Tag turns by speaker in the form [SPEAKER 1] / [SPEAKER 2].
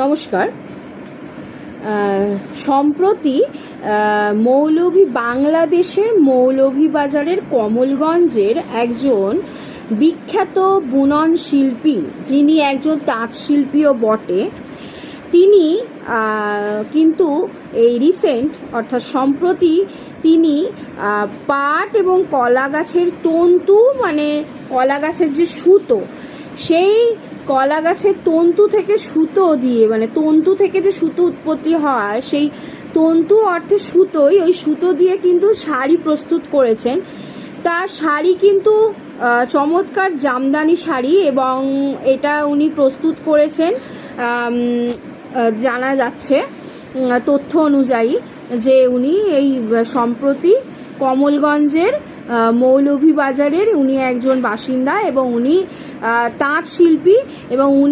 [SPEAKER 1] নমস্কার। সম্প্রতি বাংলাদেশের মৌলভীবাজারের কমলগঞ্জের একজন বিখ্যাত বুনন শিল্পী, যিনি একজন তাঁত শিল্পীও বটে, তিনি কিন্তু এই রিসেন্ট অর্থাৎ সম্প্রতি তিনি পাট এবং কলা গাছের তন্তু, মানে কলা গাছের যে সুতো, সেই কলা গাছের তন্তু থেকে সুতো দিয়ে, মানে তন্তু থেকে যে সুতো উৎপত্তি হয়, সেই তন্তু অর্থে সুতোই, ওই সুতো দিয়ে কিন্তু শাড়ি প্রস্তুত করেছেন। তার শাড়ি কিন্তু চমৎকার জামদানি শাড়ি, এবং এটা উনি প্রস্তুত করেছেন জানা যাচ্ছে তথ্য অনুযায়ী যে উনি এই সম্প্রতি কমলগঞ্জের মৌলভীবাজারের উনি একজন বাসিন্দা, এবং উনি তাঁত শিল্পী, এবং উনি